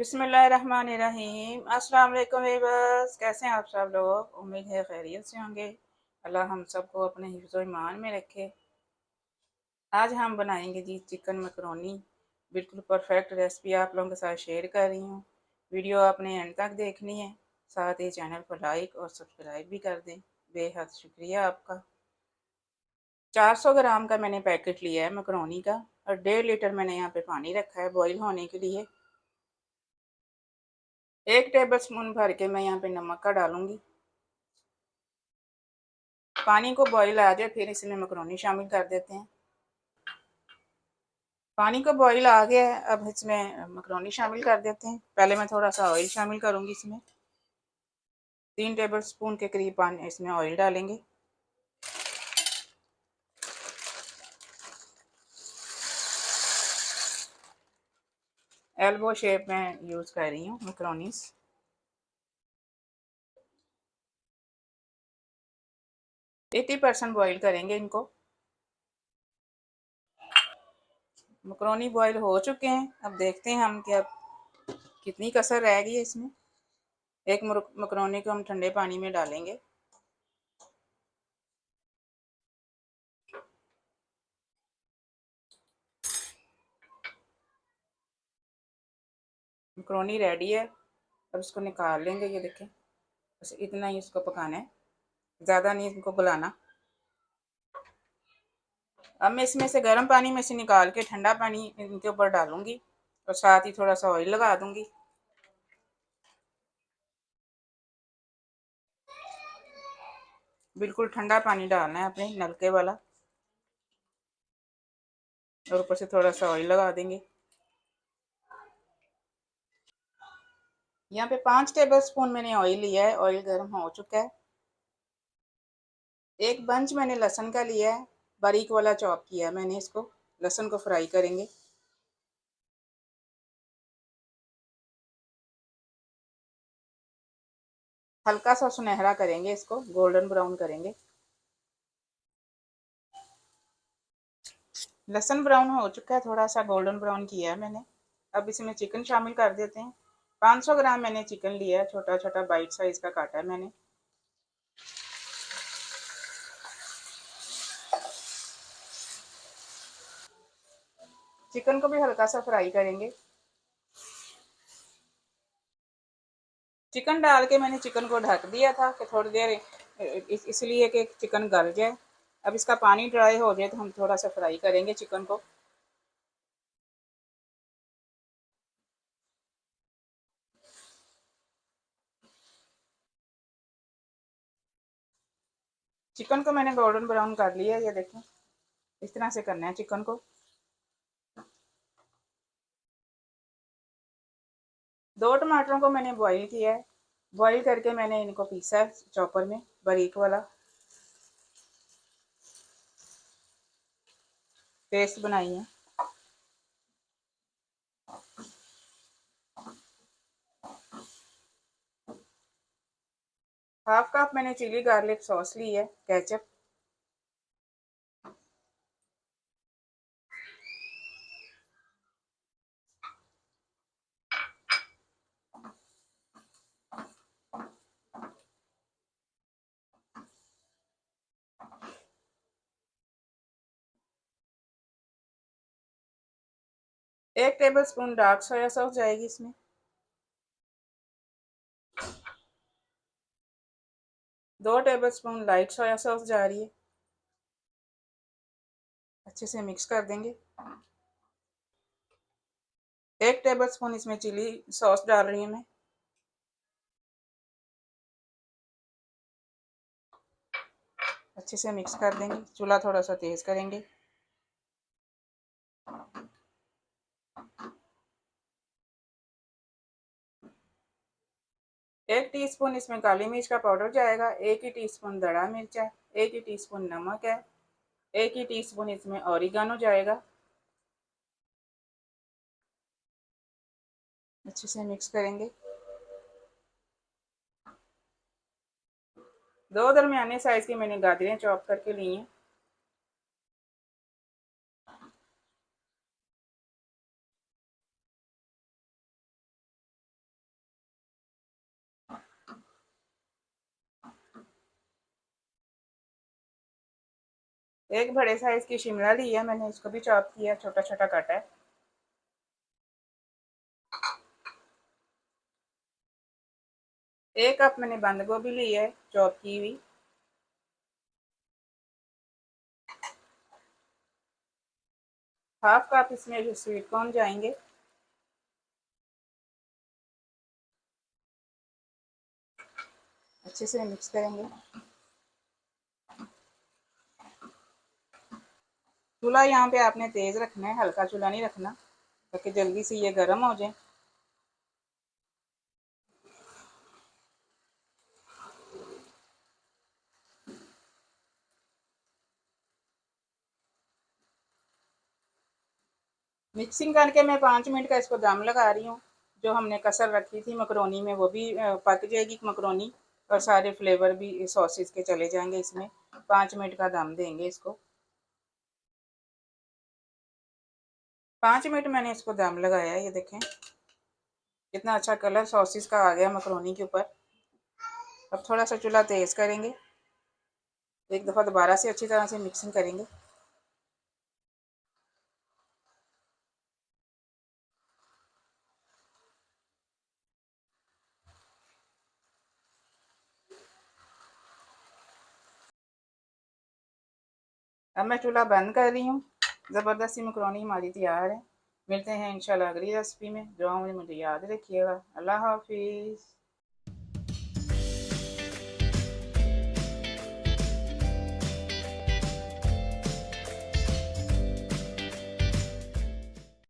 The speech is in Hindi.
बिस्मिल्लाहिर्रहमानिर्रहीम। अस्सलाम वालेकुम वीवर्स, कैसे हैं आप सब लोग? उम्मीद है खैरियत से होंगे। अल्लाह हम सबको अपने हिफ्ज़ ईमान में रखे। आज हम बनाएंगे जी चिकन मैकरोनी। बिल्कुल परफेक्ट रेसिपी आप लोगों के साथ शेयर कर रही हूँ। वीडियो आपने एंड तक देखनी है। साथ ही चैनल को लाइक और सब्सक्राइब भी कर दें। बेहद शुक्रिया आपका। 400 ग्राम का मैंने पैकेट लिया है मैकरोनी का और 1.5 लीटर मैंने यहाँ पे पानी रखा है बॉईल होने के लिए। 1 टेबल स्पून भर के मैं यहाँ पे नमक का डालूंगी। पानी को बॉईल आ जाए फिर इसमें मैकरोनी शामिल कर देते हैं। पानी को बॉईल आ गया है, अब इसमें मैकरोनी शामिल कर देते हैं। पहले मैं थोड़ा सा ऑयल शामिल करूंगी इसमें। 3 टेबल स्पून के करीब पानी इसमें ऑयल डालेंगे। एल्बो शेप में यूज़ कर रही हूँ मैकरोनीस। एटी परसेंट बॉईल करेंगे इनको। मैकरोनी बॉईल हो चुके हैं। अब देखते हैं हम कि अब कितनी कसर रह गई है इसमें। एक मैकरोनी को हम ठंडे पानी में डालेंगे। मैकरोनी रेडी है। अब इसको निकाल लेंगे। ये देखें, बस इतना ही इसको पकाना है, ज़्यादा नहीं इनको गलाना। अब मैं इसमें से गर्म पानी में से निकाल के ठंडा पानी इनके ऊपर डालूंगी और साथ ही थोड़ा सा ऑयल लगा दूंगी। बिल्कुल ठंडा पानी डालना है अपने नलके वाला और ऊपर से थोड़ा सा ऑयल लगा देंगे। यहाँ पे 5 टेबल स्पून मैंने ऑयल लिया है। ऑयल गर्म हो चुका है। एक बंच मैंने लहसुन का लिया है, बारीक वाला चॉप किया है मैंने इसको। लहसुन को फ्राई करेंगे। हल्का सा सुनहरा करेंगे इसको, गोल्डन ब्राउन करेंगे। लहसुन ब्राउन हो चुका है, थोड़ा सा गोल्डन ब्राउन किया है मैंने। अब इसमें चिकन शामिल कर देते हैं। 500 ग्राम मैंने चिकन लिया है, छोटा छोटा बाइट साइज का काटा है मैंने। चिकन को भी हल्का सा फ्राई करेंगे। चिकन डाल के मैंने चिकन को ढक दिया था कि थोड़ी देर इसलिए कि चिकन गल जाए। अब इसका पानी ड्राई हो जाए तो हम थोड़ा सा फ्राई करेंगे चिकन को। चिकन को मैंने गोल्डन ब्राउन कर लिया है, ये देखें। इस तरह से करना है चिकन को। 2 टमाटरों को मैंने बॉईल किया है। बॉईल करके मैंने इनको पीसा है चॉपर में, बारीक वाला पेस्ट बनाई है। हाफ कप मैंने चिली गार्लिक सॉस ली है, केचप। एक table spoon dark soya sauce जाएगी इसमें। 2 table spoon light soya sauce जा रही है। अच्छे से मिक्स कर देंगे। 1 टेबल स्पून इसमें चिली सॉस डाल रही हूँ मैं। अच्छे से मिक्स कर देंगे। चूल्हा थोड़ा सा तेज करेंगे। एक टीस्पून इसमें काली मिर्च का पाउडर जाएगा। 1 ही टीस्पून दड़ा मिर्च है। 1 ही टीस्पून नमक है। 1 ही टीस्पून इसमें ऑरिगानो जाएगा। अच्छे से मिक्स करेंगे। 2 दरमियाने साइज की मैंने गाजरें चॉप करके ली हैं। एक बड़े साइज की शिमला ली है मैंने, इसको भी चॉप किया, छोटा छोटा काटा है। एक कप मैंने बंद गोभी ली है चॉप की हुई। हाफ कप इसमें जो स्वीट कॉर्न जाएंगे। अच्छे से मिक्स करेंगे। चूल्हा यहाँ पे आपने तेज रखना है, हल्का चूल्हा नहीं रखना, ताकि जल्दी से ये गर्म हो जाए। मिक्सिंग करके मैं 5 मिनट का इसको दम लगा रही हूँ। जो हमने कसर रखी थी मकरोनी में वो भी पक जाएगी मकरोनी, और सारे फ्लेवर भी सॉसेस के चले जाएंगे इसमें। 5 मिनट का दम देंगे इसको। 5 मिनट मैंने इसको दम लगाया है, ये देखें कितना अच्छा कलर सॉसेस का आ गया मकरोनी के ऊपर। अब थोड़ा सा चूल्हा तेज़ करेंगे, एक दफ़ा दोबारा से अच्छी तरह से मिक्सिंग करेंगे। अब मैं चूल्हा बंद कर रही हूँ। ज़बरदस्ती मकरोनी हमारी तैयार है। मिलते हैं इंशाल्लाह अगली रेसिपी में। दुआओं में मुझे याद रखिएगा। अल्लाह हाफिज़।